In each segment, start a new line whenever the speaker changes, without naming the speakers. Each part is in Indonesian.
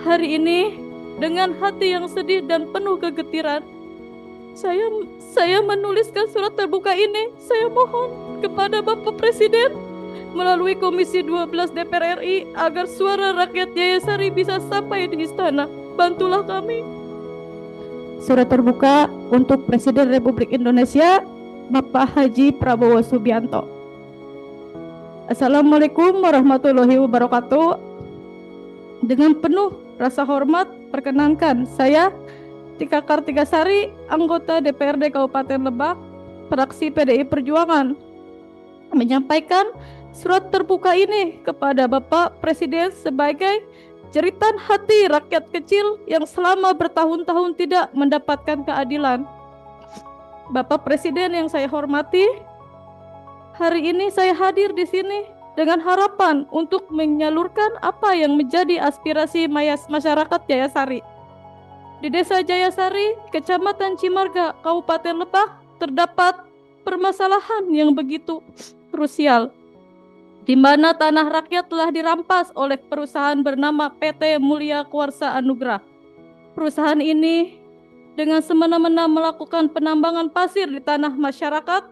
hari ini dengan hati yang sedih dan penuh kegetiran, saya menuliskan surat terbuka ini. Saya mohon kepada Bapak Presiden melalui Komisi 12 DPR RI agar suara rakyat Jayasari bisa sampai di istana. Bantulah kami.
Surat terbuka untuk Presiden Republik Indonesia Bapak Haji Prabowo Subianto. Assalamualaikum warahmatullahi wabarakatuh. Dengan penuh rasa hormat, perkenankan saya Tika Kartikasari, anggota DPRD Kabupaten Lebak, fraksi PDI Perjuangan, menyampaikan surat terbuka ini kepada Bapak Presiden sebagai jeritan hati rakyat kecil yang selama bertahun-tahun tidak mendapatkan keadilan. Bapak Presiden yang saya hormati, hari ini saya hadir di sini dengan harapan untuk menyalurkan apa yang menjadi aspirasi masyarakat Jayasari. Di Desa Jayasari, Kecamatan Cimarga, Kabupaten Lebak, terdapat permasalahan yang begitu krusial, di mana tanah rakyat telah dirampas oleh perusahaan bernama PT Mulia Kuarsa Anugrah. Perusahaan ini dengan semena-mena melakukan penambangan pasir di tanah masyarakat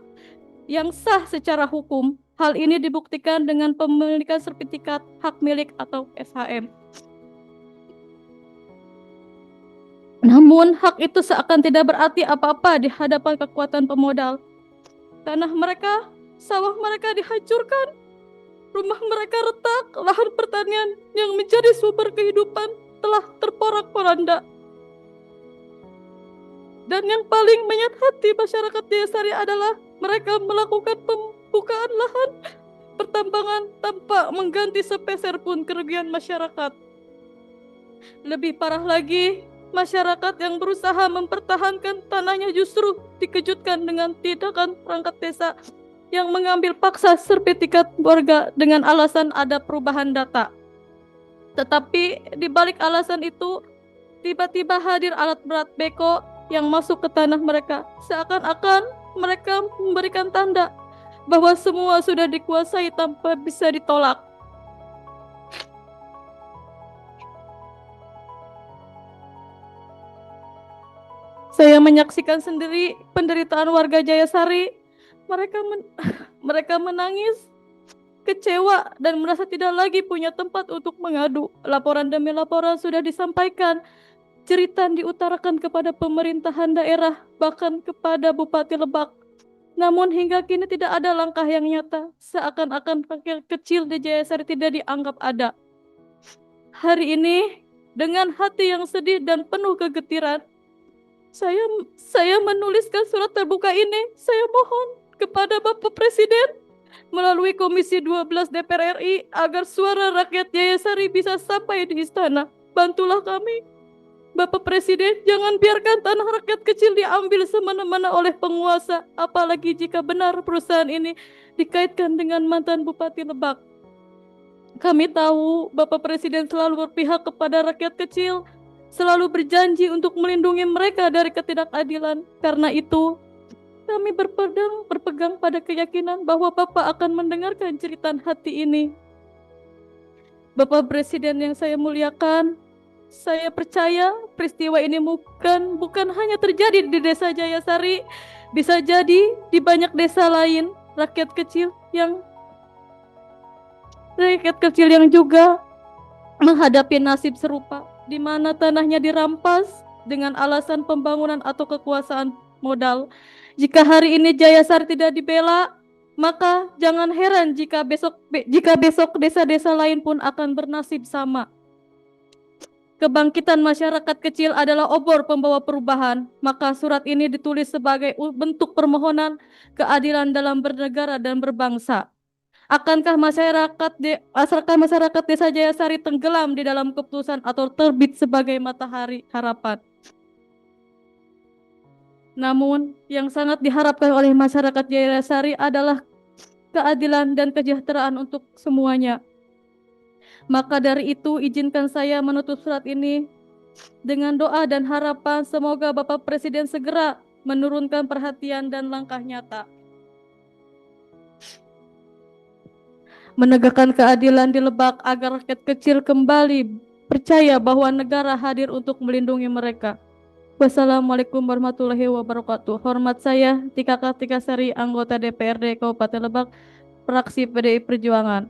yang sah secara hukum. Hal ini dibuktikan dengan pemilikan sertifikat hak milik atau SHM. Namun hak itu seakan tidak berarti apa-apa di hadapan kekuatan pemodal. Tanah mereka, sawah mereka dihancurkan, rumah mereka retak, lahan pertanian yang menjadi sumber kehidupan telah terporak-poranda. Dan yang paling menyayat hati masyarakat Jayasari adalah mereka melakukan pembukaan lahan pertambangan tanpa mengganti sepeser pun kerugian masyarakat. Lebih parah lagi, masyarakat yang berusaha mempertahankan tanahnya justru dikejutkan dengan tindakan perangkat desa yang mengambil paksa sertifikat warga dengan alasan ada perubahan data. Tetapi di balik alasan itu, tiba-tiba hadir alat berat beko yang masuk ke tanah mereka, seakan-akan mereka memberikan tanda bahwa semua sudah dikuasai tanpa bisa ditolak. Saya menyaksikan sendiri penderitaan warga Jayasari. Mereka menangis, kecewa, dan merasa tidak lagi punya tempat untuk mengadu. Laporan demi laporan sudah disampaikan, jeritan diutarakan kepada pemerintahan daerah, bahkan kepada Bupati Lebak. Namun hingga kini tidak ada langkah yang nyata, seakan-akan rakyat kecil di Jayasari tidak dianggap ada. Hari ini, dengan hati yang sedih dan penuh kegetiran, saya menuliskan surat terbuka ini. Saya mohon kepada Bapak Presiden melalui Komisi 12 DPR RI agar suara rakyat Jayasari bisa sampai di istana. Bantulah kami. Bapak Presiden, jangan biarkan tanah rakyat kecil diambil semena-mena oleh penguasa, apalagi jika benar perusahaan ini dikaitkan dengan mantan Bupati Lebak. Kami tahu Bapak Presiden selalu berpihak kepada rakyat kecil, selalu berjanji untuk melindungi mereka dari ketidakadilan. Karena itu, kami berpegang pada keyakinan bahwa Bapak akan mendengarkan jeritan hati ini. Bapak Presiden yang saya muliakan, saya percaya peristiwa ini bukan hanya terjadi di Desa Jayasari, bisa jadi di banyak desa lain, rakyat kecil yang juga menghadapi nasib serupa, di mana tanahnya dirampas dengan alasan pembangunan atau kekuasaan modal. Jika hari ini Jayasari tidak dibela, maka jangan heran jika besok desa-desa lain pun akan bernasib sama. Kebangkitan masyarakat kecil adalah obor pembawa perubahan, maka surat ini ditulis sebagai bentuk permohonan keadilan dalam bernegara dan berbangsa. Akankah masyarakat Desa Jayasari tenggelam di dalam keputusan atau terbit sebagai matahari harapan? Namun, yang sangat diharapkan oleh masyarakat Jayasari adalah keadilan dan kesejahteraan untuk semuanya. Maka dari itu, izinkan saya menutup surat ini dengan doa dan harapan semoga Bapak Presiden segera menurunkan perhatian dan langkah nyata, menegakkan keadilan di Lebak agar rakyat kecil kembali percaya bahwa negara hadir untuk melindungi mereka. Wassalamualaikum warahmatullahi wabarakatuh. Hormat saya Tika Kartika Sari, anggota DPRD Kabupaten Lebak, fraksi PDI Perjuangan.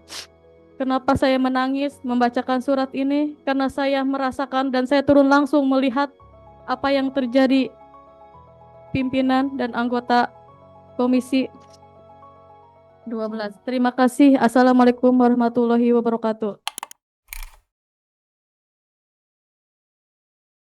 Kenapa saya menangis membacakan surat ini? Karena saya merasakan dan saya turun langsung melihat apa yang terjadi pimpinan dan anggota Komisi 12. Terima kasih. Assalamualaikum warahmatullahi wabarakatuh.